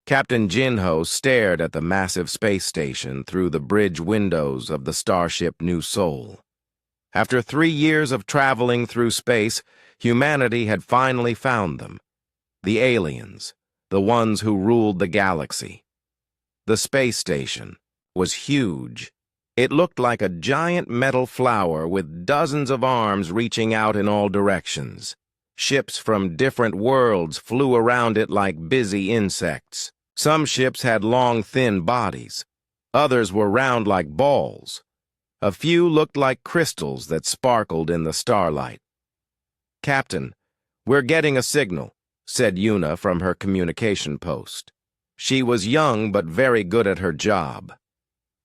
Captain Jinho stared at the massive space station through the bridge windows of the starship New Seoul. After 3 years of traveling through space, humanity had finally found them. The aliens, the ones who ruled the galaxy. The space station was huge. It looked like a giant metal flower with dozens of arms reaching out in all directions. Ships from different worlds flew around it like busy insects. Some ships had long, thin bodies. Others were round like balls. A few looked like crystals that sparkled in the starlight. "Captain, we're getting a signal," said Yuna from her communication post. She was young but very good at her job.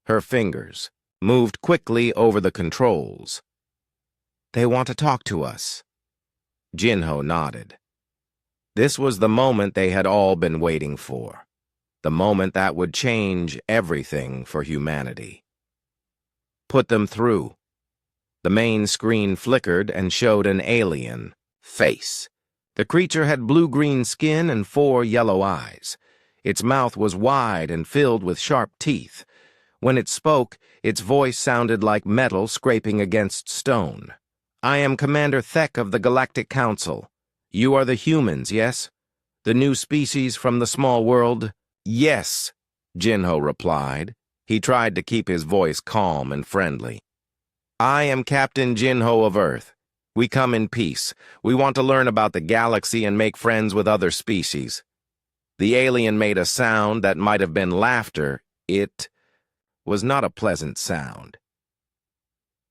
Her fingers moved quickly over the controls. "They want to talk to us." Jinho nodded. This was the moment they had all been waiting for. The moment that would change everything for humanity. "Put them through." The main screen flickered and showed an alien face. The creature had blue-green skin and 4 yellow eyes. Its mouth was wide and filled with sharp teeth. When it spoke, its voice sounded like metal scraping against stone. "I am Commander Thek of the Galactic Council. You are the humans, yes? The new species from the small world?" "Yes," Jinho replied. He tried to keep his voice calm and friendly. "I am Captain Jinho of Earth. We come in peace. We want to learn about the galaxy and make friends with other species." The alien made a sound that might have been laughter. It was not a pleasant sound.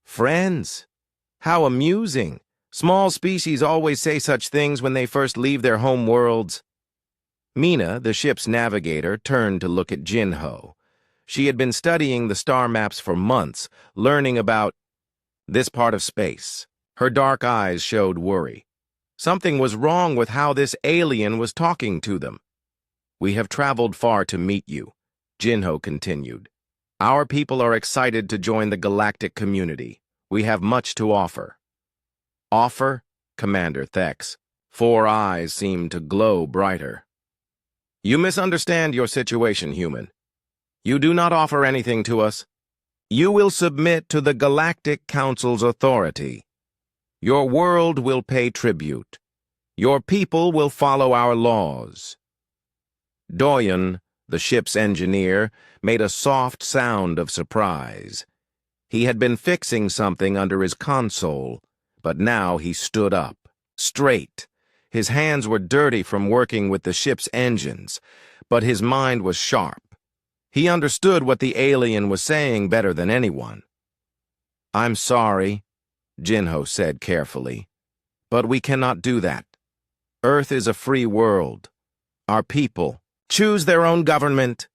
"Friends? How amusing. Small species always say such things when they first leave their home worlds." Mina, the ship's navigator, turned to look at Jinho. She had been studying the star maps for months, learning about this part of space. Her dark eyes showed worry. Something was wrong with how this alien was talking to them. "We have traveled far to meet you," Jinho continued. "Our people are excited to join the galactic community. We have much to offer." "Offer?" Commander Thek's 4 eyes seemed to glow brighter. "You misunderstand your situation, human. You do not offer anything to us. You will submit to the Galactic Council's authority. Your world will pay tribute. Your people will follow our laws." Doyen, the ship's engineer, made a soft sound of surprise. He had been fixing something under his console, but now he stood up, straight. His hands were dirty from working with the ship's engines, but his mind was sharp. He understood what the alien was saying better than anyone. "I'm sorry," Jinho said carefully, "but we cannot do that. Earth is a free world. Our people choose their own government.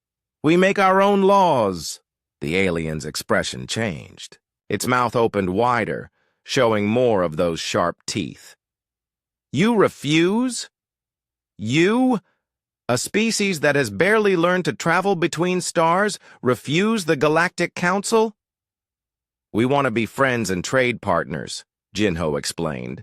We make our own laws." The alien's expression changed. Its mouth opened wider, showing more of those sharp teeth. "You refuse? You, a species that has barely learned to travel between stars, refuse the Galactic Council?" "We want to be friends and trade partners," Jinho explained.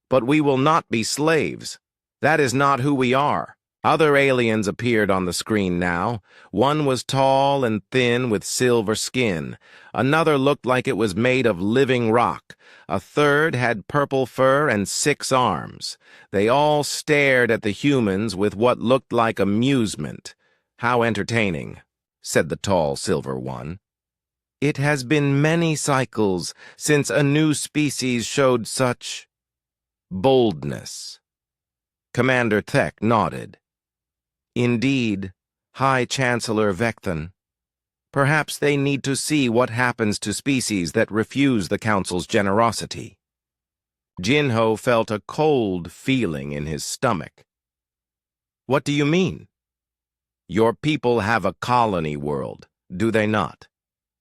"But we will not be slaves. That is not who we are." Other aliens appeared on the screen now. One was tall and thin with silver skin. Another looked like it was made of living rock. A third had purple fur and 6 arms. They all stared at the humans with what looked like amusement. "How entertaining," said the tall silver one. "It has been many cycles since a new species showed such boldness." Commander Thek nodded. "Indeed, High Chancellor Vecton. Perhaps they need to see what happens to species that refuse the Council's generosity." Jinho felt a cold feeling in his stomach. "What do you mean?" "Your people have a colony world, do they not?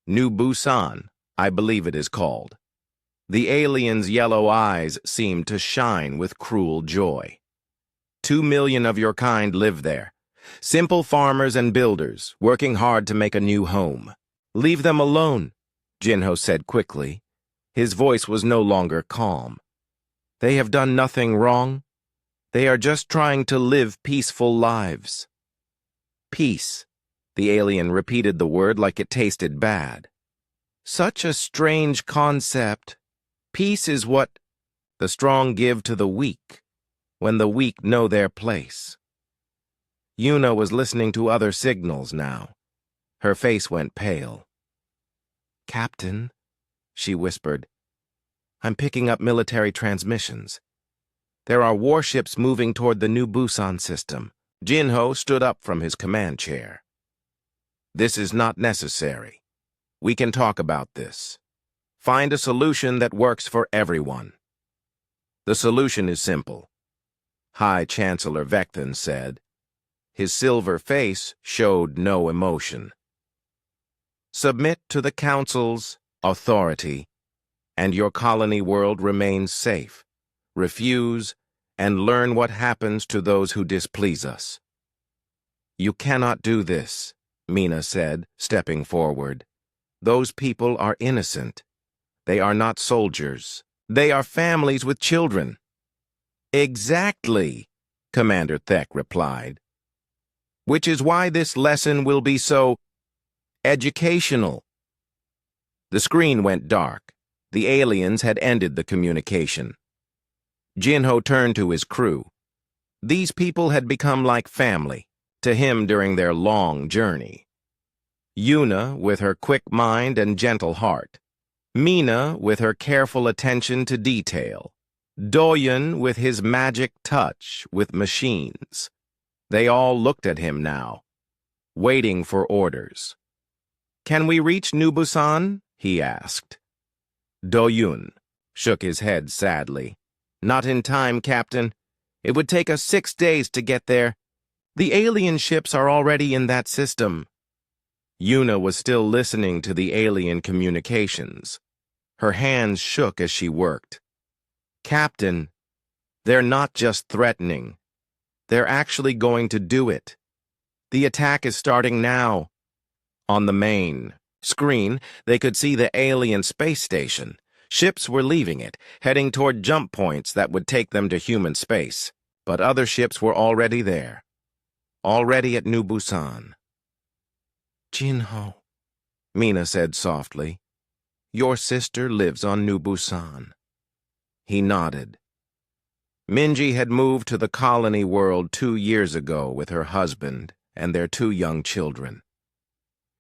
New Busan, I believe it is called." The alien's yellow eyes seemed to shine with cruel joy. 2 million of your kind live there. Simple farmers and builders, working hard to make a new home. "Leave them alone," Jinho said quickly. His voice was no longer calm. "They have done nothing wrong. They are just trying to live peaceful lives." Peace. The alien repeated the word like it tasted bad. Such a strange concept. Peace is what the strong give to the weak, when the weak know their place. Yuna was listening to other signals now. Her face went pale. "Captain," she whispered, "I'm picking up military transmissions. There are warships moving toward the new Busan system." Jinho stood up from his command chair. "This is not necessary. We can talk about this. Find a solution that works for everyone." "The solution is simple," High Chancellor Vecthan said. His silver face showed no emotion. "Submit to the Council's authority, and your colony world remains safe. Refuse, and learn what happens to those who displease us." "You cannot do this," Mina said, stepping forward. "Those people are innocent. They are not soldiers. They are families with children." "Exactly," Commander Thek replied. "Which is why this lesson will be so educational." The screen went dark. The aliens had ended the communication. Jinho turned to his crew. These people had become like family to him during their long journey. Yuna with her quick mind and gentle heart. Mina with her careful attention to detail. Doyen with his magic touch with machines. They all looked at him now, waiting for orders. "Can we reach New Busan?" he asked. Doyun shook his head sadly. "Not in time, Captain. It would take us 6 days to get there. The alien ships are already in that system." Yuna was still listening to the alien communications. Her hands shook as she worked. "Captain, they're not just threatening. They're actually going to do it. The attack is starting now." On the main screen, they could see the alien space station. Ships were leaving it, heading toward jump points that would take them to human space. But other ships were already there. Already at New Busan. "Jinho," Mina said softly, "your sister lives on New Busan." He nodded. Minji had moved to the colony world 2 years ago with her husband and their 2 young children.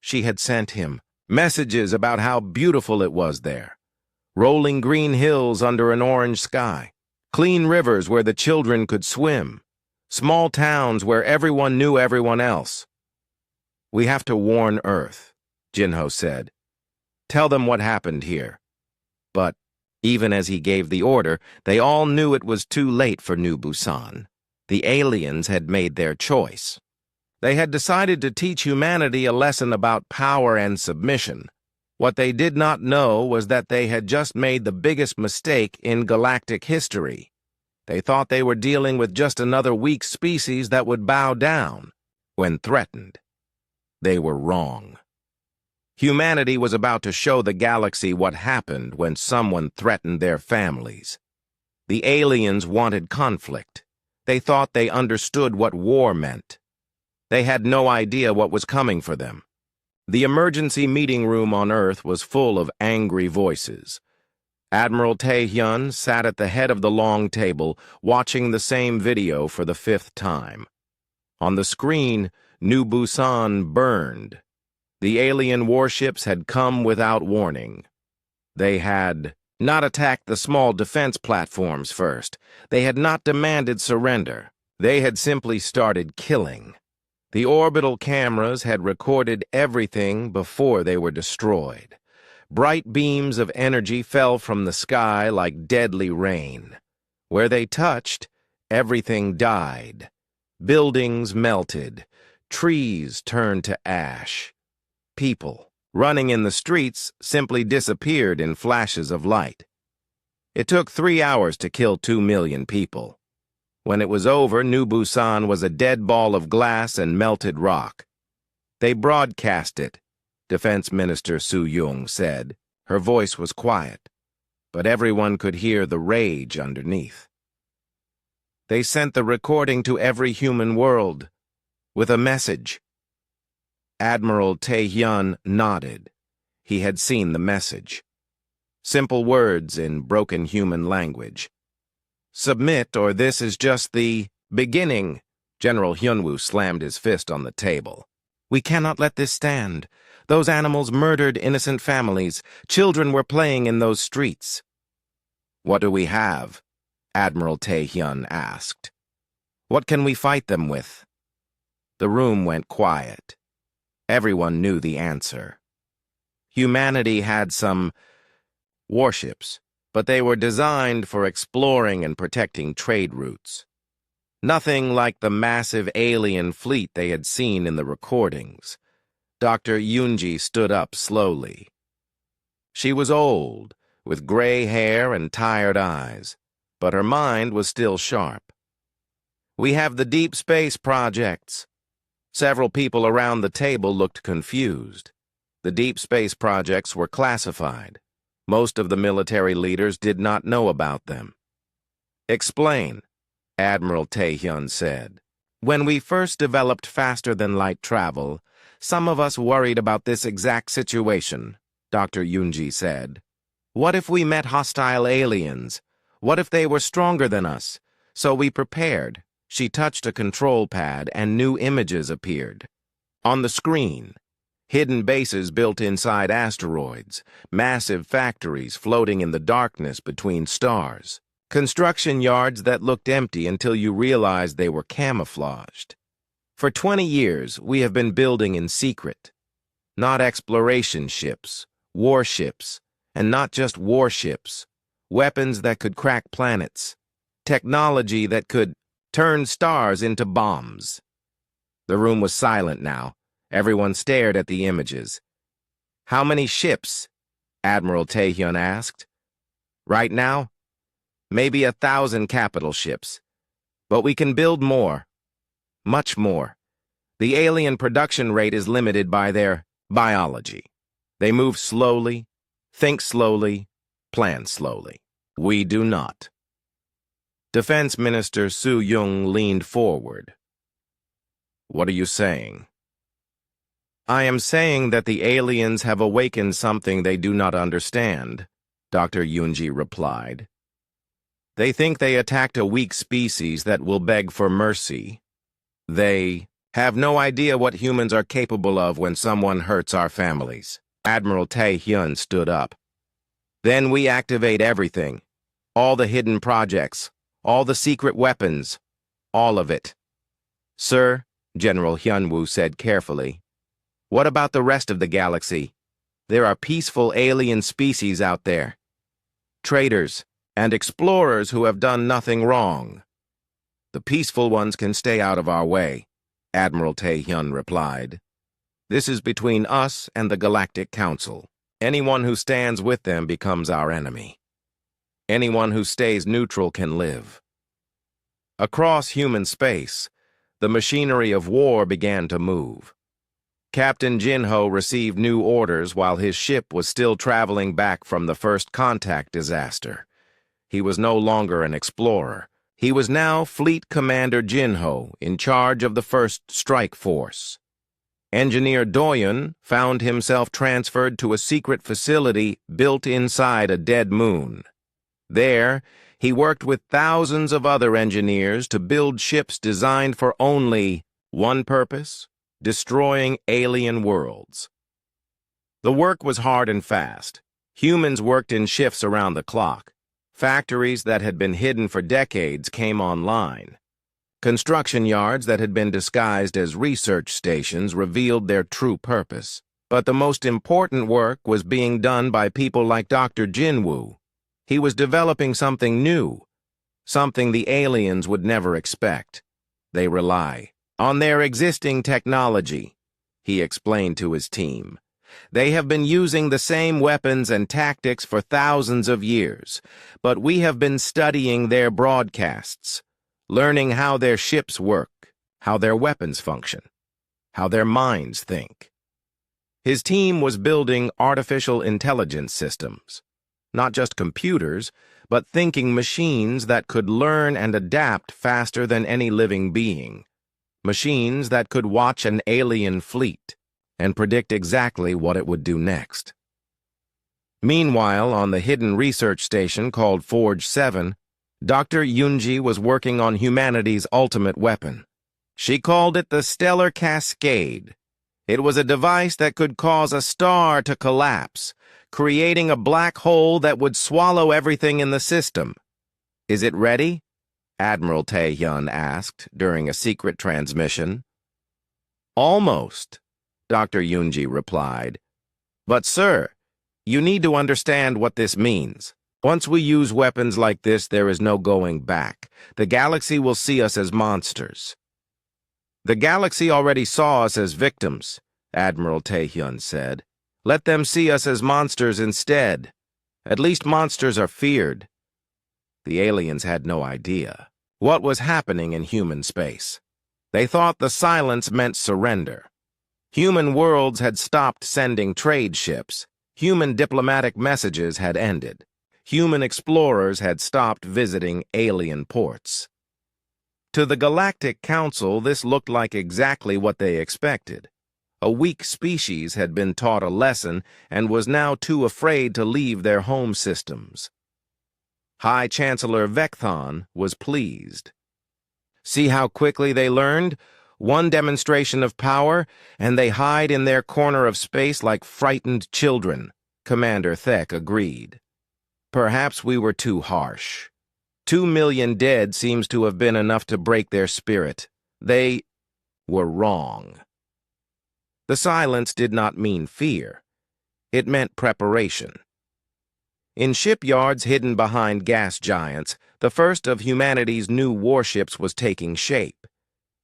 She had sent him messages about how beautiful it was there. Rolling green hills under an orange sky, clean rivers where the children could swim, small towns where everyone knew everyone else. "We have to warn Earth," Jinho said. "Tell them what happened here." But even as he gave the order, they all knew it was too late for New Busan. The aliens had made their choice. They had decided to teach humanity a lesson about power and submission. What they did not know was that they had just made the biggest mistake in galactic history. They thought they were dealing with just another weak species that would bow down when threatened. They were wrong. Humanity was about to show the galaxy what happened when someone threatened their families. The aliens wanted conflict. They thought they understood what war meant. They had no idea what was coming for them. The emergency meeting room on Earth was full of angry voices. Admiral Taehyun sat at the head of the long table, watching the same video for the 5th time. On the screen, New Busan burned. The alien warships had come without warning. They had not attacked the small defense platforms first. They had not demanded surrender. They had simply started killing. The orbital cameras had recorded everything before they were destroyed. Bright beams of energy fell from the sky like deadly rain. Where they touched, everything died. Buildings melted. Trees turned to ash. People, running in the streets, simply disappeared in flashes of light. It took 3 hours to kill 2 million people. When it was over, New Busan was a dead ball of glass and melted rock. They broadcast it, Defense Minister Su Yung said. Her voice was quiet, but everyone could hear the rage underneath. They sent the recording to every human world with a message. Admiral Tae-hyun nodded. He had seen the message. Simple words in broken human language. Submit, or this is just the beginning. General Hyunwoo slammed his fist on the table. We cannot let this stand. Those animals murdered innocent families. Children were playing in those streets. What do we have? Admiral Tae-hyun asked. What can we fight them with? The room went quiet. Everyone knew the answer. Humanity had some warships, but they were designed for exploring and protecting trade routes. Nothing like the massive alien fleet they had seen in the recordings. Dr. Yoonji stood up slowly. She was old, with gray hair and tired eyes, but her mind was still sharp. We have the deep space projects. Several people around the table looked confused. The deep space projects were classified. Most of the military leaders did not know about them. Explain, Admiral Tae-hyun said. When we first developed faster-than-light travel, some of us worried about this exact situation, Dr. Yoonji said. What if we met hostile aliens? What if they were stronger than us? So we prepared. She touched a control pad and new images appeared. On the screen, hidden bases built inside asteroids, massive factories floating in the darkness between stars, construction yards that looked empty until you realized they were camouflaged. For 20 years, we have been building in secret. Not exploration ships, warships, and not just warships, weapons that could crack planets, technology that could turn stars into bombs. The room was silent now. Everyone stared at the images. How many ships? Admiral Tae-hyun asked. Right now? Maybe 1,000 capital ships. But we can build more. Much more. The alien production rate is limited by their biology. They move slowly, think slowly, plan slowly. We do not. Defense Minister Soo-young leaned forward. What are you saying? I am saying that the aliens have awakened something they do not understand, Dr. Yoonji replied. They think they attacked a weak species that will beg for mercy. They have no idea what humans are capable of when someone hurts our families. Admiral Tae-hyun stood up. Then we activate everything. All the hidden projects. All the secret weapons. All of it. Sir, General Hyunwoo said carefully, what about the rest of the galaxy? There are peaceful alien species out there. Traders and explorers who have done nothing wrong. The peaceful ones can stay out of our way, Admiral Tae-hyun replied. This is between us and the Galactic Council. Anyone who stands with them becomes our enemy. Anyone who stays neutral can live. Across human space, the machinery of war began to move. Captain Jin-ho received new orders while his ship was still traveling back from the first contact disaster. He was no longer an explorer. He was now Fleet Commander Jin-ho, in charge of the First Strike Force. Engineer Doyun found himself transferred to a secret facility built inside a dead moon. There, he worked with thousands of other engineers to build ships designed for only one purpose: destroying alien worlds. The work was hard and fast. Humans worked in shifts around the clock. Factories that had been hidden for decades came online. Construction yards that had been disguised as research stations revealed their true purpose. But the most important work was being done by people like Dr. Jinwoo. He was developing something new, something the aliens would never expect. They rely on their existing technology, he explained to his team. They have been using the same weapons and tactics for thousands of years, but we have been studying their broadcasts, learning how their ships work, how their weapons function, how their minds think. His team was building artificial intelligence systems, not just computers, but thinking machines that could learn and adapt faster than any living being. Machines that could watch an alien fleet, and predict exactly what it would do next. Meanwhile, on the hidden research station called Forge 7, Dr. Yunji was working on humanity's ultimate weapon. She called it the Stellar Cascade. It was a device that could cause a star to collapse, creating a black hole that would swallow everything in the system. "Is it ready?" Admiral Tae-hyun asked during a secret transmission. "Almost," Dr. Yunji replied. "But sir, you need to understand what this means. Once we use weapons like this, there is no going back. The galaxy will see us as monsters." "The galaxy already saw us as victims," Admiral Tae-hyun said. "Let them see us as monsters instead. At least monsters are feared." The aliens had no idea what was happening in human space. They thought the silence meant surrender. Human worlds had stopped sending trade ships. Human diplomatic messages had ended. Human explorers had stopped visiting alien ports. To the Galactic Council, this looked like exactly what they expected. A weak species had been taught a lesson and was now too afraid to leave their home systems. High Chancellor Vecthon was pleased. "See how quickly they learned? One demonstration of power, and they hide in their corner of space like frightened children," Commander Thek agreed. "Perhaps we were too harsh. 2 million dead seems to have been enough to break their spirit. They were wrong." The silence did not mean fear. It meant preparation. In shipyards hidden behind gas giants, the first of humanity's new warships was taking shape.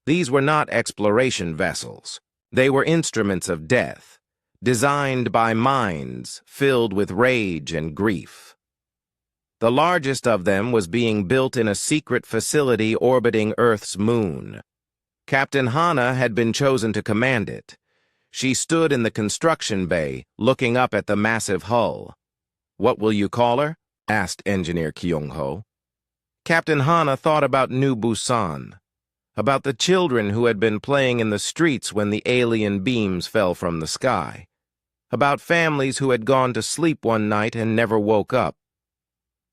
These were not exploration vessels. They were instruments of death, designed by minds filled with rage and grief. The largest of them was being built in a secret facility orbiting Earth's moon. Captain Hana had been chosen to command it. She stood in the construction bay, looking up at the massive hull. "What will you call her?" asked Engineer Kyung-ho. Captain Hana thought about New Busan, about the children who had been playing in the streets when the alien beams fell from the sky, about families who had gone to sleep one night and never woke up.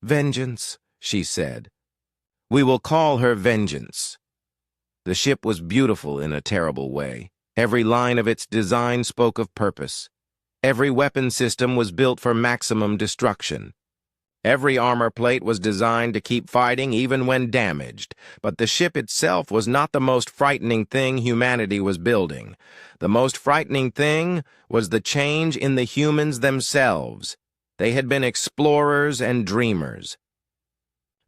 "Vengeance," she said. "We will call her Vengeance." The ship was beautiful in a terrible way. Every line of its design spoke of purpose. Every weapon system was built for maximum destruction. Every armor plate was designed to keep fighting even when damaged, but the ship itself was not the most frightening thing humanity was building. The most frightening thing was the change in the humans themselves. They had been explorers and dreamers.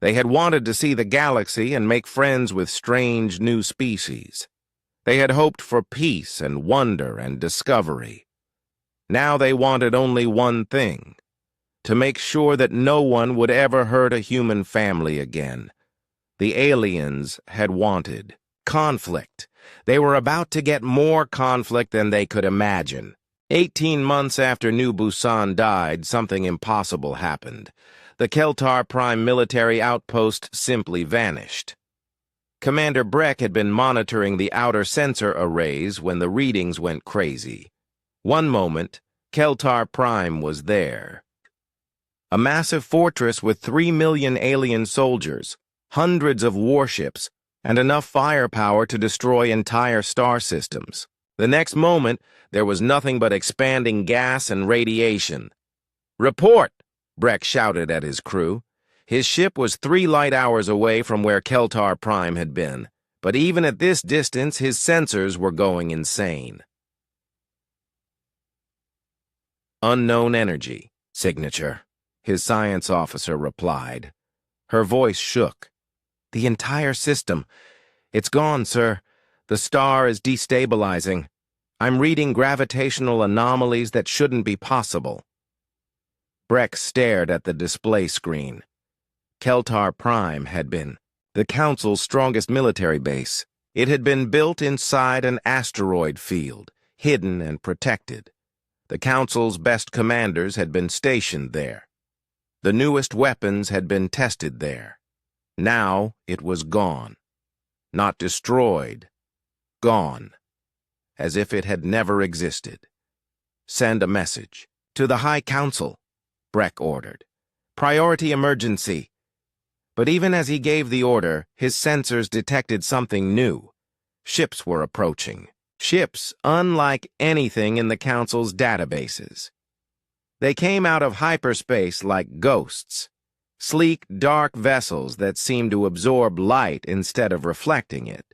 They had wanted to see the galaxy and make friends with strange new species. They had hoped for peace and wonder and discovery. Now they wanted only one thing: to make sure that no one would ever hurt a human family again. The aliens had wanted conflict. They were about to get more conflict than they could imagine. 18 months after New Busan died, something impossible happened. The Keltar Prime military outpost simply vanished. Commander Breck had been monitoring the outer sensor arrays when the readings went crazy. One moment, Keltar Prime was there. A massive fortress with 3 million alien soldiers, hundreds of warships, and enough firepower to destroy entire star systems. The next moment, there was nothing but expanding gas and radiation. "Report!" Breck shouted at his crew. His ship was 3 light hours away from where Keltar Prime had been, but even at this distance, his sensors were going insane. "Unknown energy. Signature," his science officer replied. Her voice shook. "The entire system. It's gone, sir. The star is destabilizing. I'm reading gravitational anomalies that shouldn't be possible." Breck stared at the display screen. Keltar Prime had been the Council's strongest military base. It had been built inside an asteroid field, hidden and protected. The Council's best commanders had been stationed there. The newest weapons had been tested there. Now it was gone. Not destroyed. Gone. as if it had never existed. "Send a message. To the High Council," Breck ordered. "Priority emergency." But even as he gave the order, his sensors detected something new. Ships were approaching. Ships unlike anything in the Council's databases. They came out of hyperspace like ghosts, sleek, dark vessels that seemed to absorb light instead of reflecting it.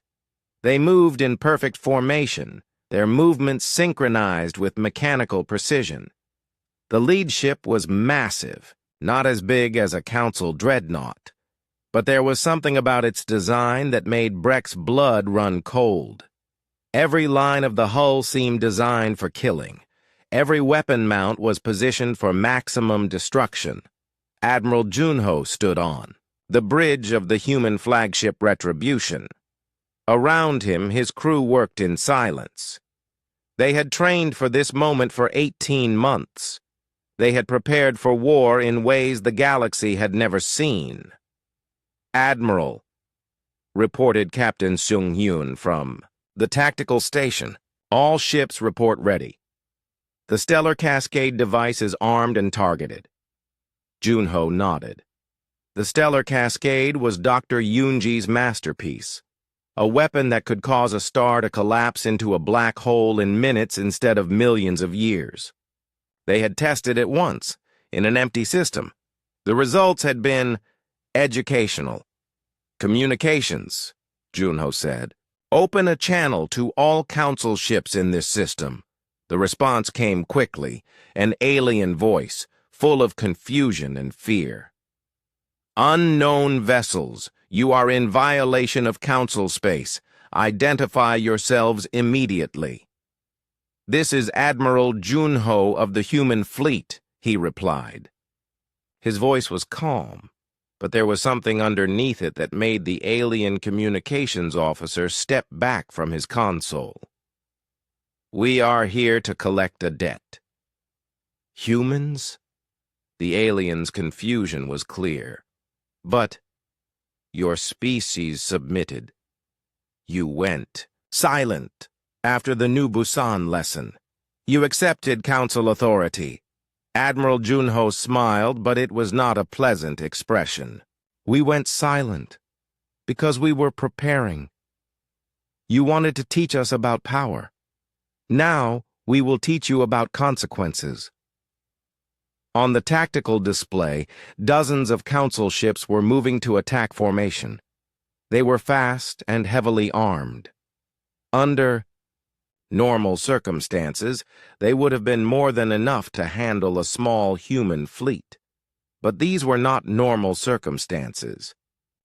They moved in perfect formation, their movements synchronized with mechanical precision. The lead ship was massive, not as big as a Council dreadnought, but there was something about its design that made Breck's blood run cold. Every line of the hull seemed designed for killing. Every weapon mount was positioned for maximum destruction. Admiral Junho stood on the bridge of the human flagship Retribution. Around him, his crew worked in silence. They had trained for this moment for 18 months. They had prepared for war in ways the galaxy had never seen. "Admiral," reported Captain Seung-hyun from the tactical station. "All ships report ready. The Stellar Cascade device is armed and targeted." Junho nodded. The Stellar Cascade was Dr. Yoonji's masterpiece, a weapon that could cause a star to collapse into a black hole in minutes instead of millions of years. They had tested it once, in an empty system. The results had been educational. "Communications," Junho said. "Open a channel to all Council ships in this system." The response came quickly, an alien voice, full of confusion and fear. "Unknown vessels, you are in violation of Council space. Identify yourselves immediately." "This is Admiral Junho of the human fleet," he replied. His voice was calm, but there was something underneath it that made the alien communications officer step back from his console. "We are here to collect a debt." "Humans?" The alien's confusion was clear. "But your species submitted. You went silent after the New Busan lesson. You accepted Council authority." Admiral Junho smiled, but it was not a pleasant expression. "We went silent because we were preparing. You wanted to teach us about power. Now we will teach you about consequences." On the tactical display, dozens of Council ships were moving to attack formation. They were fast and heavily armed. Under normal circumstances, they would have been more than enough to handle a small human fleet. But these were not normal circumstances.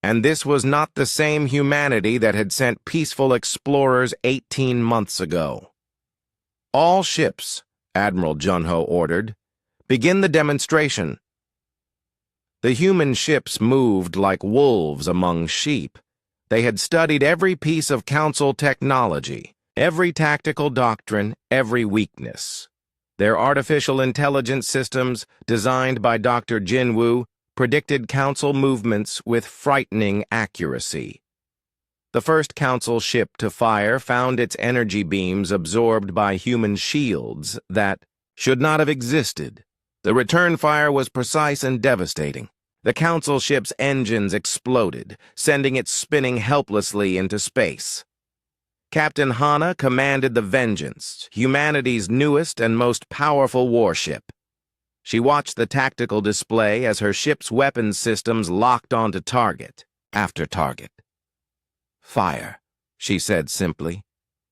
And this was not the same humanity that had sent peaceful explorers 18 months ago. "All ships," Admiral Junho ordered, "begin the demonstration." The human ships moved like wolves among sheep. They had studied every piece of Council technology, every tactical doctrine, every weakness. Their artificial intelligence systems, designed by Dr. Jinwoo, predicted Council movements with frightening accuracy. The first Council ship to fire found its energy beams absorbed by human shields that should not have existed. The return fire was precise and devastating. The Council ship's engines exploded, sending it spinning helplessly into space. Captain Hana commanded the Vengeance, humanity's newest and most powerful warship. She watched the tactical display as her ship's weapons systems locked onto target after target. "Fire," she said simply.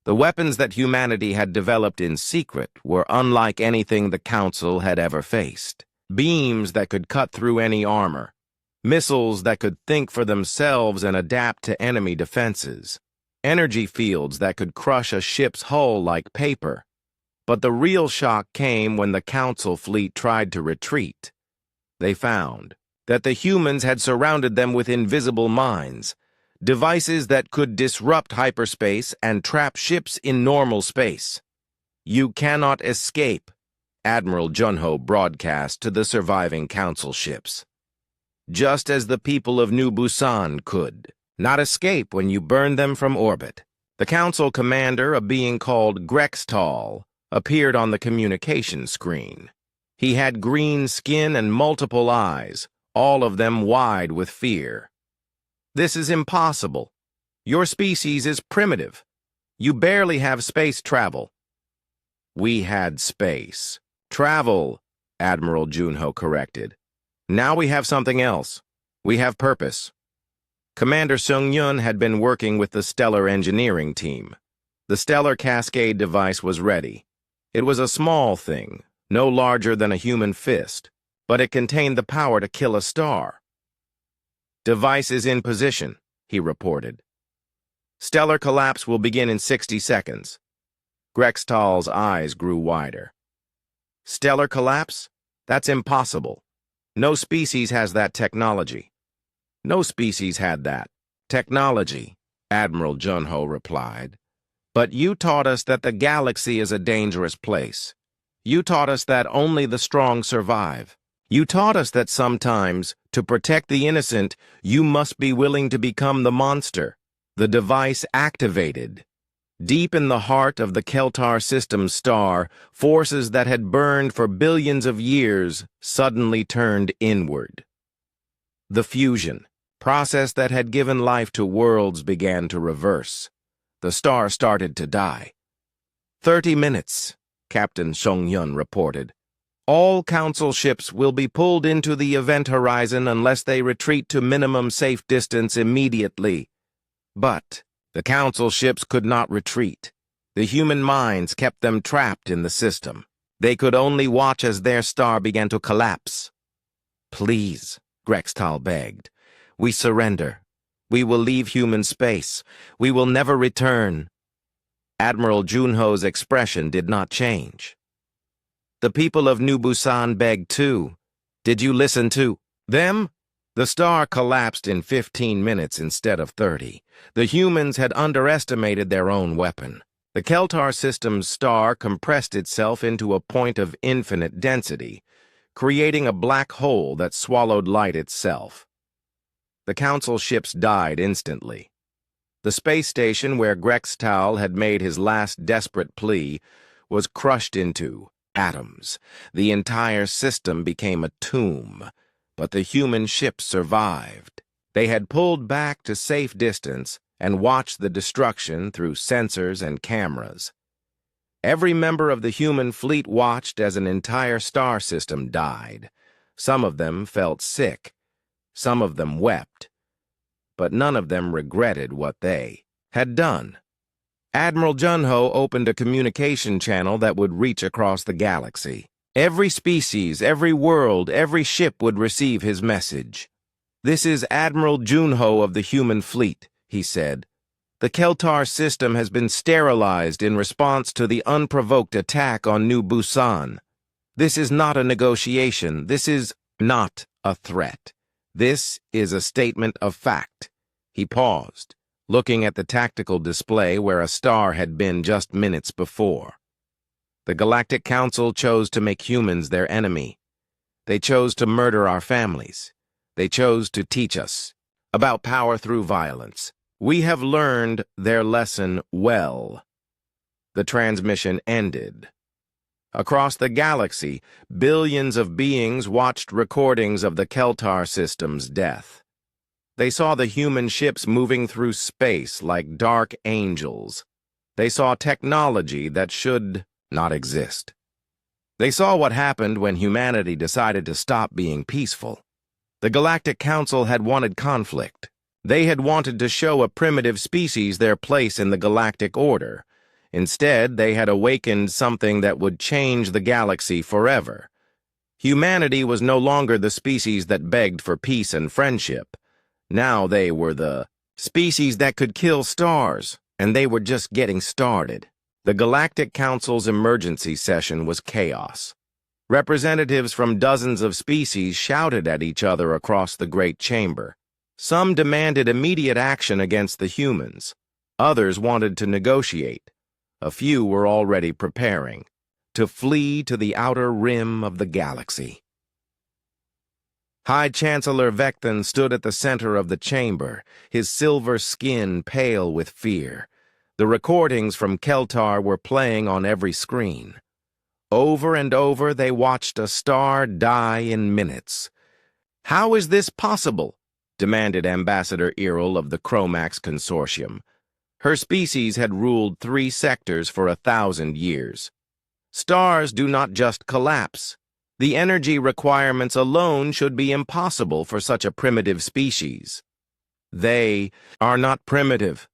The weapons that humanity had developed in secret were unlike anything the Council had ever faced. Beams that could cut through any armor. Missiles that could think for themselves and adapt to enemy defenses. Energy fields that could crush a ship's hull like paper. But the real shock came when the Council fleet tried to retreat. They found that the humans had surrounded them with invisible mines, devices that could disrupt hyperspace and trap ships in normal space. "You cannot escape," Admiral Junho broadcast to the surviving Council ships. "Just as the people of New Busan could not escape when you burned them from orbit." The council commander, a being called Grextal, appeared on the communication screen. He had green skin and multiple eyes, all of them wide with fear. "This is impossible. Your species is primitive. You barely have space travel." "We had space. Travel," Admiral Junho corrected. "Now we have something else. We have purpose." Commander Sung-yun had been working with the Stellar Engineering team. The Stellar Cascade device was ready. It was a small thing, no larger than a human fist, but it contained the power to kill a star. "Device is in position," he reported. "Stellar collapse will begin in 60 seconds. Grextal's eyes grew wider. "Stellar collapse? That's impossible. No species has that technology." "No species had that technology," Admiral Junho replied. "But you taught us that the galaxy is a dangerous place. You taught us that only the strong survive. You taught us that sometimes, to protect the innocent, you must be willing to become the monster." The device activated. Deep in the heart of the Keltar system's star, forces that had burned for billions of years suddenly turned inward. The fusion process that had given life to worlds began to reverse. The star started to die. 30 minutes, Captain Sung-yun reported. "All Council ships will be pulled into the event horizon unless they retreat to minimum safe distance immediately." But the Council ships could not retreat. The human minds kept them trapped in the system. They could only watch as their star began to collapse. "Please," Grextal begged. "We surrender. We will leave human space. We will never return." Admiral Junho's expression did not change. "The people of New Busan begged too. Did you listen to them?" The star collapsed in 15 minutes instead of 30. The humans had underestimated their own weapon. The Keltar system's star compressed itself into a point of infinite density, creating a black hole that swallowed light itself. The Council ships died instantly. The space station where Grextal had made his last desperate plea was crushed into atoms. The entire system became a tomb. But the human ships survived. They had pulled back to safe distance and watched the destruction through sensors and cameras. Every member of the human fleet watched as an entire star system died. Some of them felt sick. Some of them wept. But none of them regretted what they had done. Admiral Junho opened a communication channel that would reach across the galaxy. Every species, every world, every ship would receive his message. "This is Admiral Junho of the human fleet," he said. "The Keltar system has been sterilized in response to the unprovoked attack on New Busan. This is not a negotiation. This is not a threat. This is a statement of fact." He paused, looking at the tactical display where a star had been just minutes before. "The Galactic Council chose to make humans their enemy. They chose to murder our families. They chose to teach us about power through violence. We have learned their lesson well." The transmission ended. Across the galaxy, billions of beings watched recordings of the Keltar system's death. They saw the human ships moving through space like dark angels. They saw technology that should not exist. They saw what happened when humanity decided to stop being peaceful. The Galactic Council had wanted conflict. They had wanted to show a primitive species their place in the galactic order. Instead, they had awakened something that would change the galaxy forever. Humanity was no longer the species that begged for peace and friendship. Now they were the species that could kill stars, and they were just getting started. The Galactic Council's emergency session was chaos. Representatives from dozens of species shouted at each other across the Great Chamber. Some demanded immediate action against the humans. Others wanted to negotiate. A few were already preparing to flee to the outer rim of the galaxy. High Chancellor Vecton stood at the center of the chamber, his silver skin pale with fear. The recordings from Keltar were playing on every screen. Over and over they watched a star die in minutes. "How is this possible?" demanded Ambassador Iril of the Chromax Consortium. Her species had ruled 3 sectors for 1,000 years. "Stars do not just collapse. The energy requirements alone should be impossible for such a primitive species." "They are not primitive,"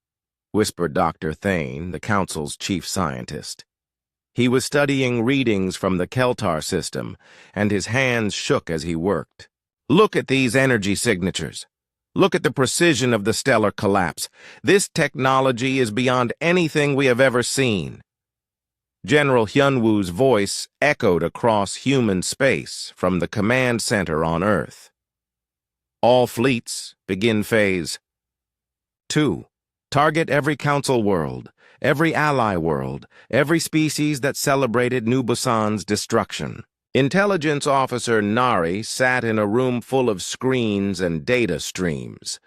whispered Dr. Thane, the Council's chief scientist. He was studying readings from the Keltar system, and his hands shook as he worked. "Look at these energy signatures. Look at the precision of the stellar collapse. This technology is beyond anything we have ever seen." General Hyunwoo's voice echoed across human space from the command center on Earth. "All fleets, begin phase 2. Target every Council world, every ally world, every species that celebrated New Busan's destruction." Intelligence Officer Nari sat in a room full of screens and data streams.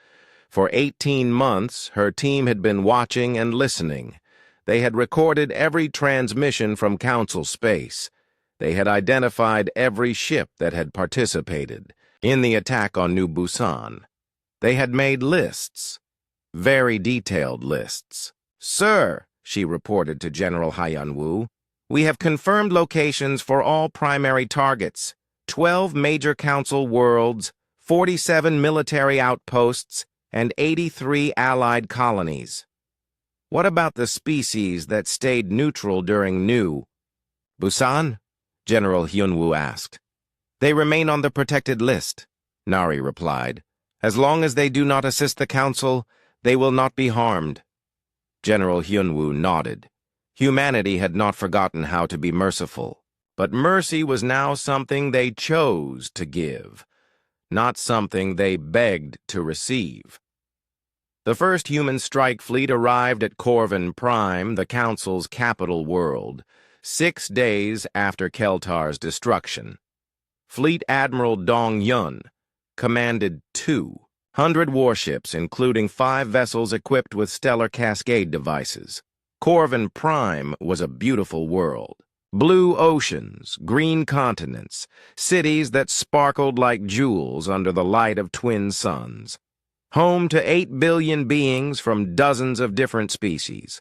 For 18 months, her team had been watching and listening. They had recorded every transmission from Council space. They had identified every ship that had participated in the attack on New Busan. They had made lists, very detailed lists. "Sir," she reported to General Hyunwoo, "we have confirmed locations for all primary targets, 12 major Council worlds, 47 military outposts, and 83 allied colonies." "What about the species that stayed neutral during New Busan?" General Hyunwoo asked. "They remain on the protected list," Nari replied. "As long as they do not assist the Council, they will not be harmed." General Hyunwoo nodded. Humanity had not forgotten how to be merciful, but mercy was now something they chose to give, not something they begged to receive. The first human strike fleet arrived at Corvin Prime, the Council's capital world, 6 days after Keltar's destruction. Fleet Admiral Dong Yun commanded 200 warships, including 5 vessels equipped with stellar cascade devices. Corvin Prime was a beautiful world. Blue oceans, green continents, cities that sparkled like jewels under the light of twin suns. Home to 8 billion beings from dozens of different species.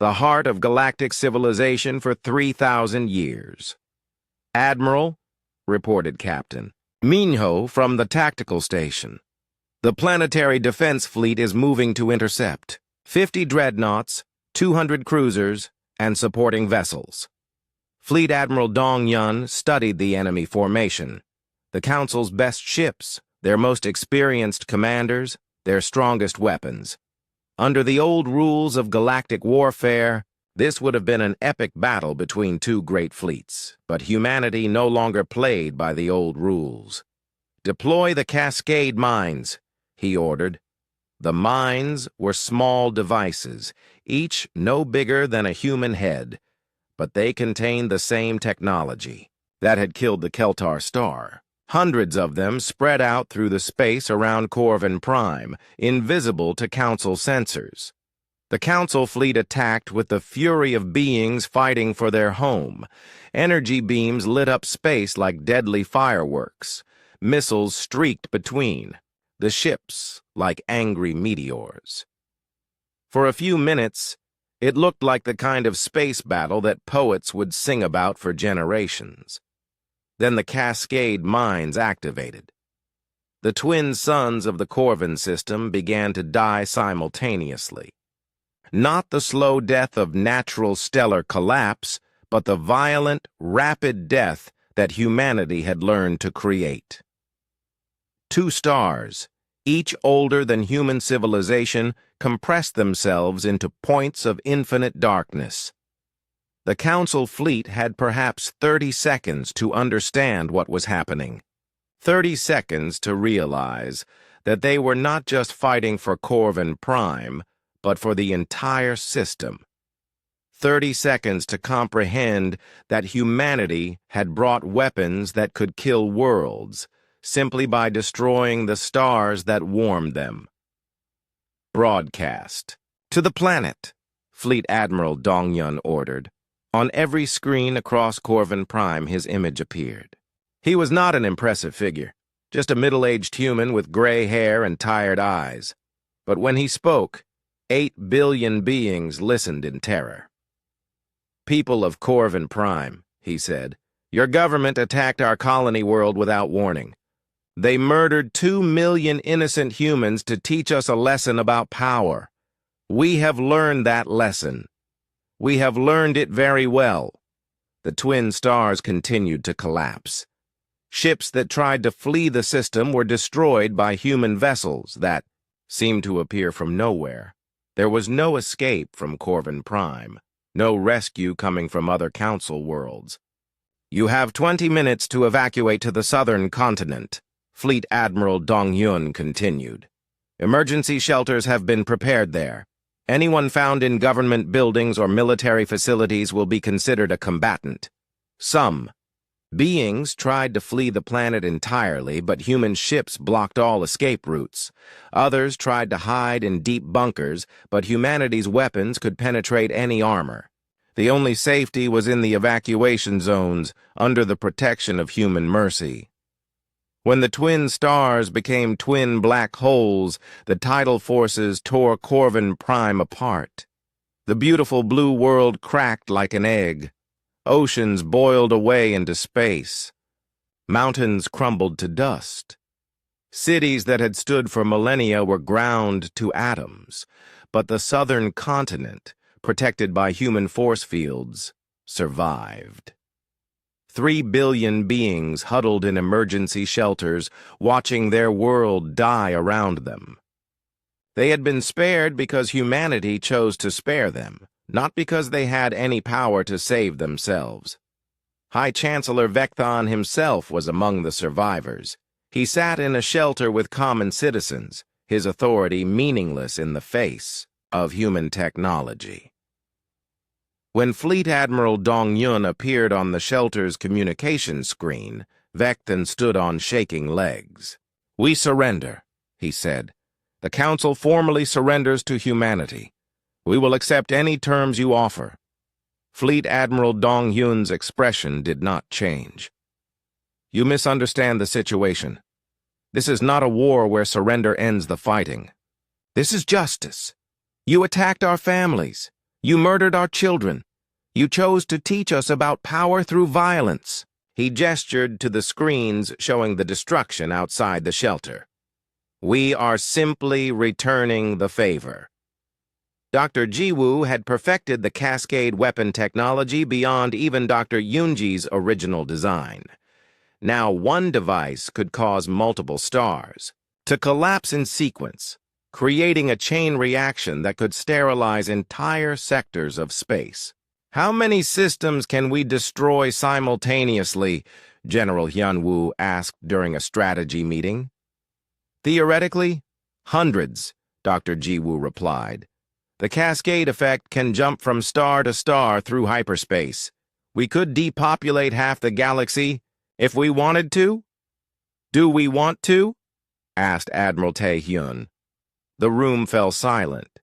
The heart of galactic civilization for 3,000 years. "Admiral," reported Captain Minho from the tactical station. "The planetary defense fleet is moving to intercept. 50 dreadnoughts, 200 cruisers, and supporting vessels." Fleet Admiral Dong Yun studied the enemy formation. The Council's best ships, their most experienced commanders, their strongest weapons. Under the old rules of galactic warfare, this would have been an epic battle between 2 great fleets, but humanity no longer played by the old rules. "Deploy the cascade mines," he ordered. The mines were small devices, each no bigger than a human head, but they contained the same technology that had killed the Keltar star. Hundreds of them spread out through the space around Corvin Prime, invisible to Council sensors. The Council fleet attacked with the fury of beings fighting for their home. Energy beams lit up space like deadly fireworks. Missiles streaked between. The ships like angry meteors. For a few minutes, it looked like the kind of space battle that poets would sing about for generations. Then the cascade mines activated. The twin suns of the Corvin system began to die simultaneously. Not the slow death of natural stellar collapse, but the violent, rapid death that humanity had learned to create. 2 stars, each older than human civilization, compressed themselves into points of infinite darkness. The Council fleet had perhaps 30 seconds to understand what was happening. 30 seconds to realize that they were not just fighting for Corvin Prime, but for the entire system. 30 seconds to comprehend that humanity had brought weapons that could kill worlds, simply by destroying the stars that warmed them. Broadcast. To the planet. Fleet Admiral Dong Yun ordered. On every screen across Corvin Prime, his image appeared. He was not an impressive figure, just a middle-aged human with gray hair and tired eyes. But when he spoke, 8 billion beings listened in terror. "People of Corvin Prime," he said, "your government attacked our colony world without warning. They murdered 2 million innocent humans to teach us a lesson about power. We have learned that lesson. We have learned it very well." The twin stars continued to collapse. Ships that tried to flee the system were destroyed by human vessels that seemed to appear from nowhere. There was no escape from Corvin Prime, no rescue coming from other council worlds. "You have 20 minutes to evacuate to the southern continent," Fleet Admiral Dong Yun continued. "Emergency shelters have been prepared there. Anyone found in government buildings or military facilities will be considered a combatant. Some beings tried to flee the planet entirely, but human ships blocked all escape routes. Others tried to hide in deep bunkers, but humanity's weapons could penetrate any armor. The only safety was in the evacuation zones, under the protection of human mercy. When the twin stars became twin black holes, the tidal forces tore Corvin Prime apart. The beautiful blue world cracked like an egg. Oceans boiled away into space. Mountains crumbled to dust. Cities that had stood for millennia were ground to atoms. But the southern continent, protected by human force fields, survived. 3 billion beings huddled in emergency shelters, watching their world die around them. They had been spared because humanity chose to spare them, not because they had any power to save themselves. High Chancellor Vecthon himself was among the survivors. He sat in a shelter with common citizens, his authority meaningless in the face of human technology. When Fleet Admiral Dong Yun appeared on the shelter's communication screen, Vecthon stood on shaking legs. "We surrender," he said. "The Council formally surrenders to humanity. We will accept any terms you offer." Fleet Admiral Dong Yun's expression did not change. "You misunderstand the situation. This is not a war where surrender ends the fighting. This is justice. You attacked our families. You murdered our children. You chose to teach us about power through violence." He gestured to the screens showing the destruction outside the shelter. "We are simply returning the favor." Dr. Jiwoo had perfected the Cascade weapon technology beyond even Dr. Yunji's original design. Now one device could cause multiple stars to collapse in sequence, creating a chain reaction that could sterilize entire sectors of space. "How many systems can we destroy simultaneously?" General Hyunwoo asked during a strategy meeting. "Theoretically, hundreds," Dr. Jiwoo replied. "The cascade effect can jump from star to star through hyperspace. We could depopulate half the galaxy if we wanted to." "Do we want to?" asked Admiral Tae-hyun. The room fell silent.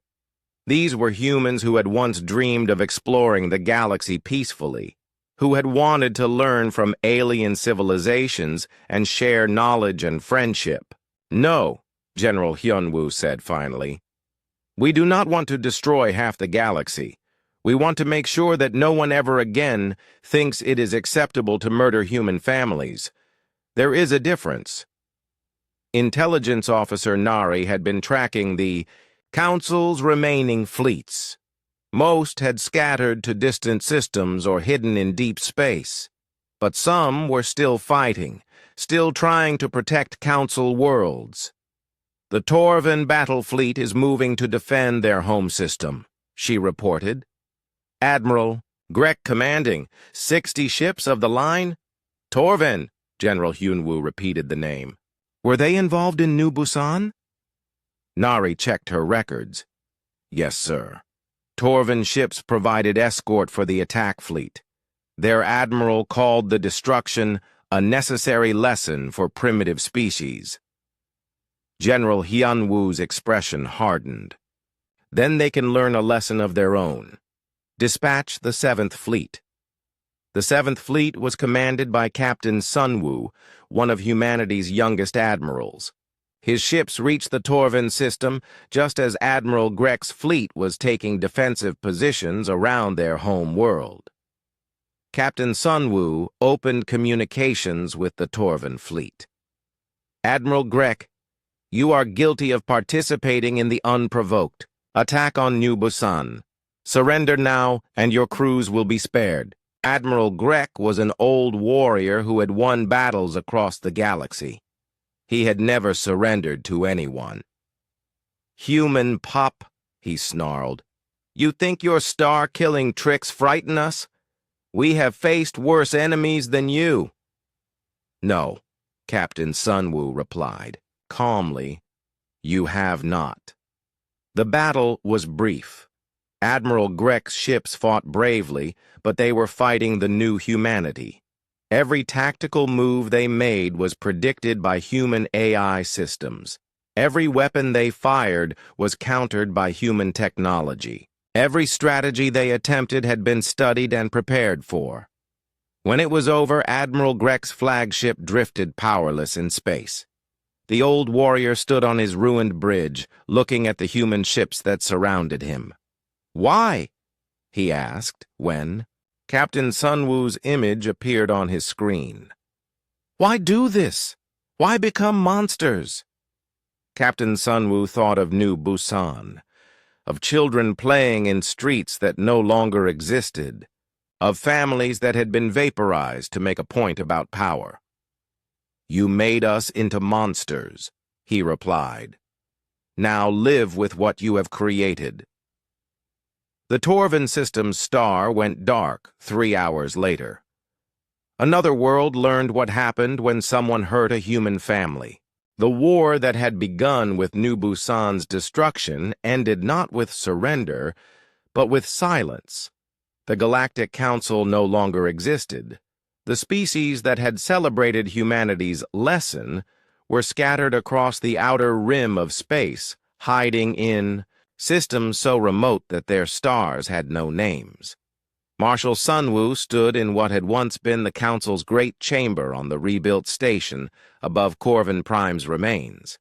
These were humans who had once dreamed of exploring the galaxy peacefully, who had wanted to learn from alien civilizations and share knowledge and friendship. "No," General Hyunwoo said finally. "We do not want to destroy half the galaxy. We want to make sure that no one ever again thinks it is acceptable to murder human families. There is a difference." Intelligence Officer Nari had been tracking the Council's remaining fleets. Most had scattered to distant systems or hidden in deep space. But some were still fighting, still trying to protect Council worlds. "The Torvin battle fleet is moving to defend their home system," she reported. "Admiral, Grek commanding, 60 ships of the line?" "Torvin," General Hyunwoo repeated the name. "Were they involved in New Busan?" Nari checked her records. "Yes, sir. Torvin ships provided escort for the attack fleet. Their admiral called the destruction a necessary lesson for primitive species." General Hyunwoo's expression hardened. Then they can learn a lesson of their own. Dispatch the 7th Fleet. The 7th Fleet was commanded by Captain Sunwoo, one of humanity's youngest admirals. His ships reached the Torvin system just as Admiral Grek's fleet was taking defensive positions around their home world. Captain Sunwoo opened communications with the Torvin fleet. Admiral Grek, you are guilty of participating in the unprovoked attack on New Busan. Surrender now, and your crews will be spared. Admiral Grek was an old warrior who had won battles across the galaxy. He had never surrendered to anyone. Human pup, he snarled. You think your star-killing tricks frighten us? We have faced worse enemies than you. No, Captain Sunwoo replied, calmly. You have not. The battle was brief. Admiral Grek's ships fought bravely, but they were fighting the new humanity. Every tactical move they made was predicted by human AI systems. Every weapon they fired was countered by human technology. Every strategy they attempted had been studied and prepared for. When it was over, Admiral Grek's flagship drifted powerless in space. The old warrior stood on his ruined bridge, looking at the human ships that surrounded him. Why? He asked when Captain Sunwoo's image appeared on his screen. Why do this? Why become monsters? Captain Sunwoo thought of New Busan, of children playing in streets that no longer existed, of families that had been vaporized to make a point about power. You made us into monsters, he replied. Now live with what you have created. The Torvin system's star went dark 3 hours later. Another world learned what happened when someone hurt a human family. The war that had begun with New Busan's destruction ended not with surrender, but with silence. The Galactic Council no longer existed. The species that had celebrated humanity's lesson were scattered across the outer rim of space, hiding in systems so remote that their stars had no names. Marshal Sunwoo stood in what had once been the Council's great chamber on the rebuilt station above Corvin Prime's remains.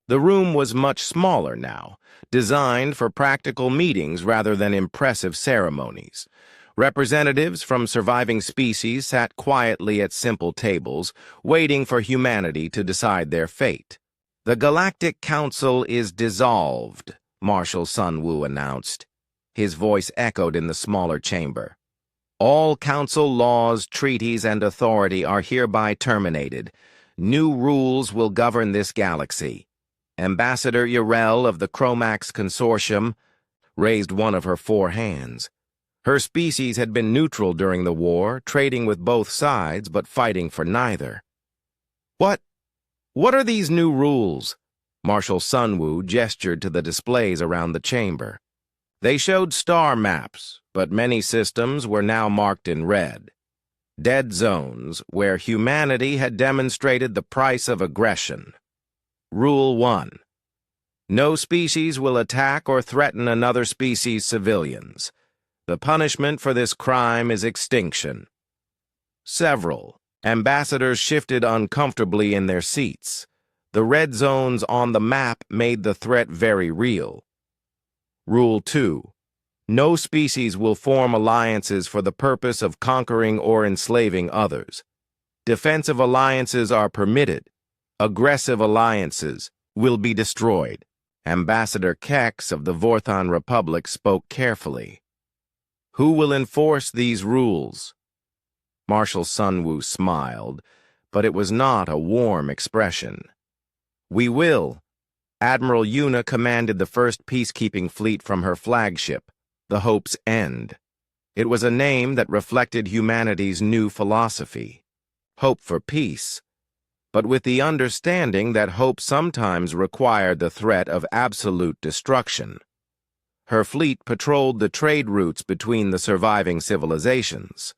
The room was much smaller now, designed for practical meetings rather than impressive ceremonies. Representatives from surviving species sat quietly at simple tables, waiting for humanity to decide their fate. The Galactic Council is dissolved, Marshal Sunwoo announced. His voice echoed in the smaller chamber. All council laws, treaties, and authority are hereby terminated. New rules will govern this galaxy. Ambassador Urel of the Chromax Consortium raised one of her 4 hands. Her species had been neutral during the war, trading with both sides but fighting for neither. What are these new rules? Marshal Sunwoo gestured to the displays around the chamber. They showed star maps, but many systems were now marked in red. Dead zones where humanity had demonstrated the price of aggression. Rule 1. No species will attack or threaten another species' civilians. The punishment for this crime is extinction. Several ambassadors shifted uncomfortably in their seats. The red zones on the map made the threat very real. Rule 2. No species will form alliances for the purpose of conquering or enslaving others. Defensive alliances are permitted. Aggressive alliances will be destroyed. Ambassador Kex of the Vorthon Republic spoke carefully. Who will enforce these rules? Marshal Sunwoo smiled, but it was not a warm expression. We will. Admiral Yuna commanded the first peacekeeping fleet from her flagship, the Hope's End. It was a name that reflected humanity's new philosophy. Hope for peace, but with the understanding that hope sometimes required the threat of absolute destruction. Her fleet patrolled the trade routes between the surviving civilizations.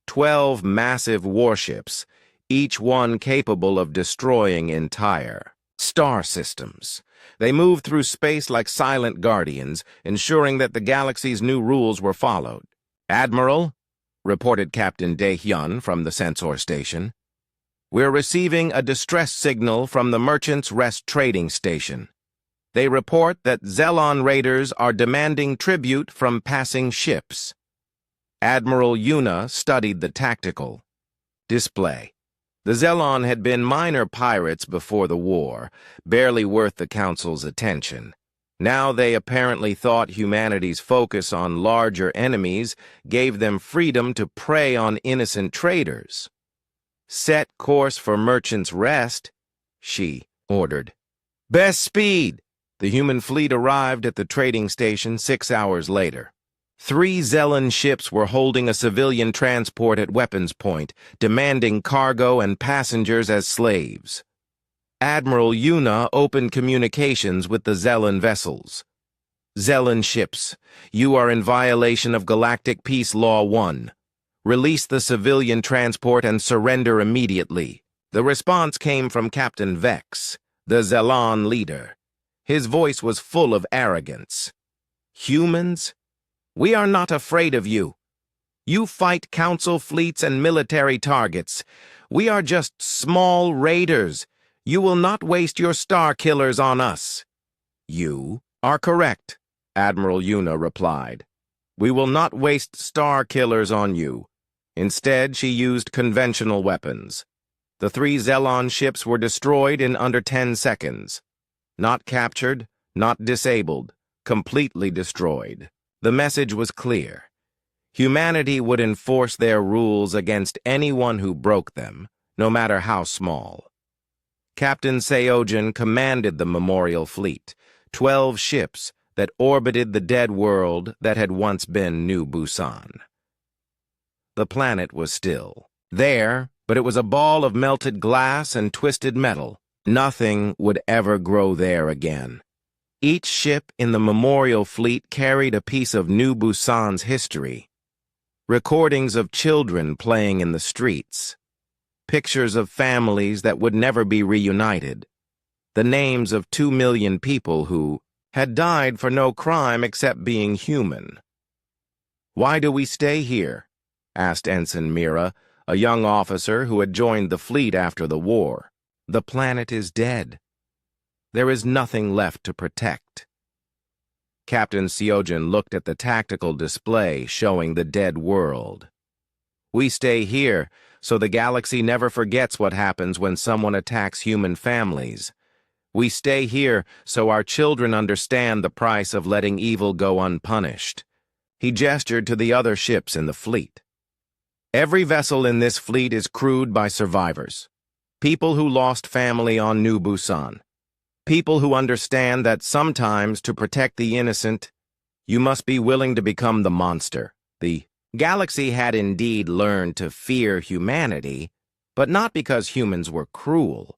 12 massive warships, each one capable of destroying entire star systems. They moved through space like silent guardians, ensuring that the galaxy's new rules were followed. "Admiral," reported Captain Dae-hyun from the sensor station, "we're receiving a distress signal from the Merchants Rest Trading Station. They report that Zelon raiders are demanding tribute from passing ships." Admiral Yuna studied the tactical display. The Zelon had been minor pirates before the war, barely worth the Council's attention. Now they apparently thought humanity's focus on larger enemies gave them freedom to prey on innocent traders. "Set course for Merchant's Rest," she ordered. "Best speed!" The human fleet arrived at the trading station 6 hours later. 3 Zelon ships were holding a civilian transport at weapons point, demanding cargo and passengers as slaves. Admiral Yuna opened communications with the Zelon vessels. "Zelon ships, you are in violation of Galactic Peace Law 1. Release the civilian transport and surrender immediately." The response came from Captain Vex, the Zelon leader. His voice was full of arrogance. "Humans? We are not afraid of you. You fight Council fleets and military targets. We are just small raiders. You will not waste your star killers on us." "You are correct," Admiral Yuna replied. "We will not waste star killers on you." Instead, she used conventional weapons. The 3 Zelon ships were destroyed in under 10 seconds. Not captured, not disabled, completely destroyed. The message was clear. Humanity would enforce their rules against anyone who broke them, no matter how small. Captain Seojin commanded the memorial fleet, 12 ships that orbited the dead world that had once been New Busan. The planet was still there, but it was a ball of melted glass and twisted metal. Nothing would ever grow there again. Each ship in the memorial fleet carried a piece of New Busan's history. Recordings of children playing in the streets. Pictures of families that would never be reunited. The names of 2 million people who had died for no crime except being human. "Why do we stay here?" asked Ensign Mira, a young officer who had joined the fleet after the war. "The planet is dead. There is nothing left to protect." Captain Seojin looked at the tactical display showing the dead world. "We stay here so the galaxy never forgets what happens when someone attacks human families. We stay here so our children understand the price of letting evil go unpunished." He gestured to the other ships in the fleet. "Every vessel in this fleet is crewed by survivors. People who lost family on New Busan. People who understand that sometimes to protect the innocent, you must be willing to become the monster." The galaxy had indeed learned to fear humanity, but not because humans were cruel.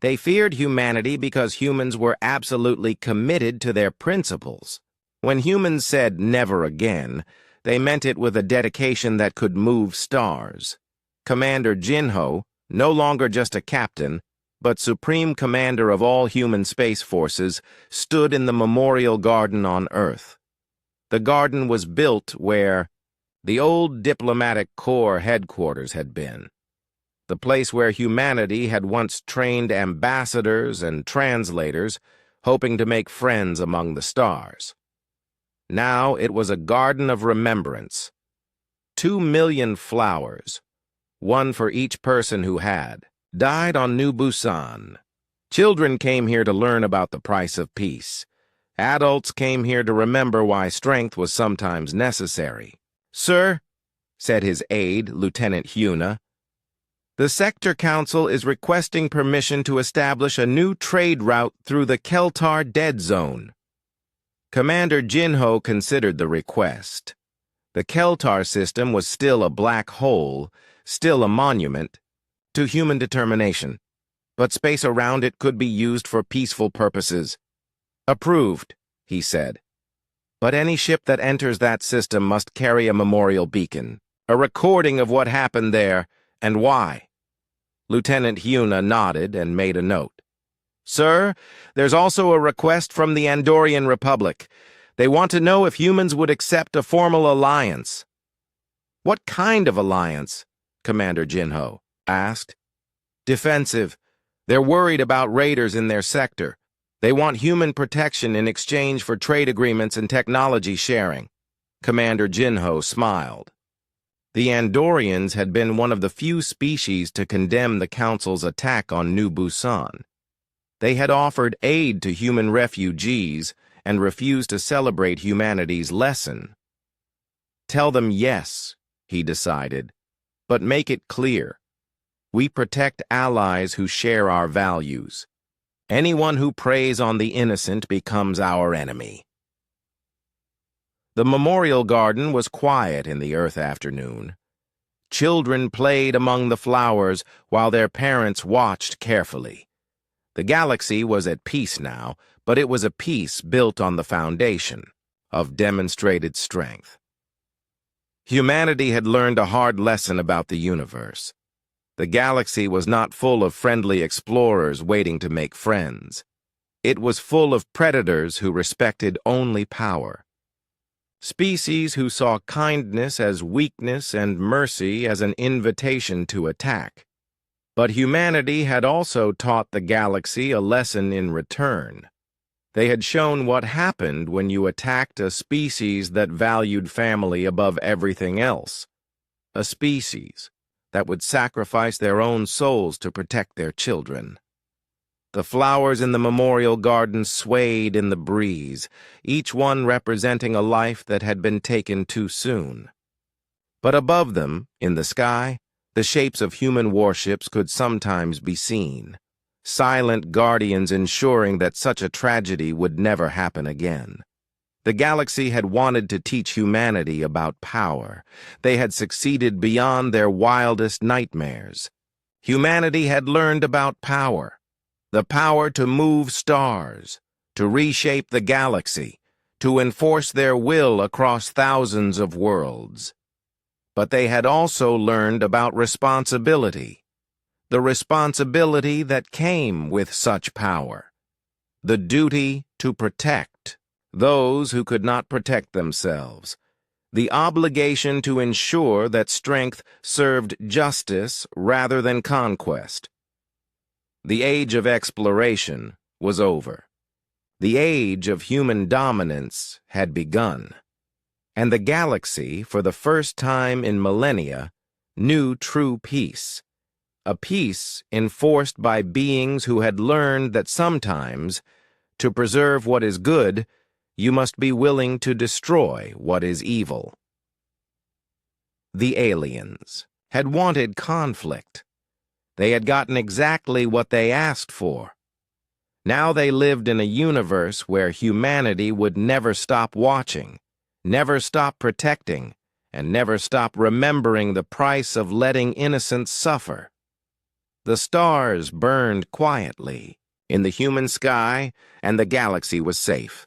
They feared humanity because humans were absolutely committed to their principles. When humans said never again, they meant it with a dedication that could move stars. Commander Jinho, no longer just a captain, but supreme commander of all human space forces, stood in the memorial garden on Earth. The garden was built where the old diplomatic corps headquarters had been, the place where humanity had once trained ambassadors and translators, hoping to make friends among the stars. Now it was a garden of remembrance. 2 million flowers, one for each person who had died on New Busan. Children came here to learn about the price of peace. Adults came here to remember why strength was sometimes necessary. "Sir," said his aide, Lieutenant Hyuna, "the Sector Council is requesting permission to establish a new trade route through the Keltar Dead Zone." Commander Jinho considered the request. The Keltar system was still a black hole, still a monument to human determination, but space around it could be used for peaceful purposes. "Approved," he said. "But any ship that enters that system must carry a memorial beacon, a recording of what happened there and why." Lieutenant Hyuna nodded and made a note. Sir, there's also a request from the Andorian Republic. They want to know if humans would accept a formal alliance. What kind of alliance? Commander Jinho asked. Defensive. They're worried about raiders in their sector. They want human protection in exchange for trade agreements and technology sharing. Commander Jinho smiled. The Andorians had been one of the few species to condemn the Council's attack on New Busan. They had offered aid to human refugees and refused to celebrate humanity's lesson. Tell them yes, he decided, but make it clear. We protect allies who share our values. Anyone who preys on the innocent becomes our enemy. The memorial garden was quiet in the Earth afternoon. Children played among the flowers while their parents watched carefully. The galaxy was at peace now, but it was a peace built on the foundation of demonstrated strength. Humanity had learned a hard lesson about the universe. The galaxy was not full of friendly explorers waiting to make friends. It was full of predators who respected only power. Species who saw kindness as weakness and mercy as an invitation to attack. But humanity had also taught the galaxy a lesson in return. They had shown what happened when you attacked a species that valued family above everything else. A species that would sacrifice their own souls to protect their children. The flowers in the memorial garden swayed in the breeze, each one representing a life that had been taken too soon. But above them, in the sky, the shapes of human warships could sometimes be seen, silent guardians ensuring that such a tragedy would never happen again. The galaxy had wanted to teach humanity about power. They had succeeded beyond their wildest nightmares. Humanity had learned about power. The power to move stars, to reshape the galaxy, to enforce their will across thousands of worlds. But they had also learned about responsibility, the responsibility that came with such power, the duty to protect those who could not protect themselves, the obligation to ensure that strength served justice rather than conquest. The age of exploration was over. The age of human dominance had begun. And the galaxy, for the first time in millennia, knew true peace. A peace enforced by beings who had learned that sometimes, to preserve what is good, you must be willing to destroy what is evil. The aliens had wanted conflict. They had gotten exactly what they asked for. Now they lived in a universe where humanity would never stop watching, never stop protecting, and never stop remembering the price of letting innocents suffer. The stars burned quietly in the human sky, and the galaxy was safe.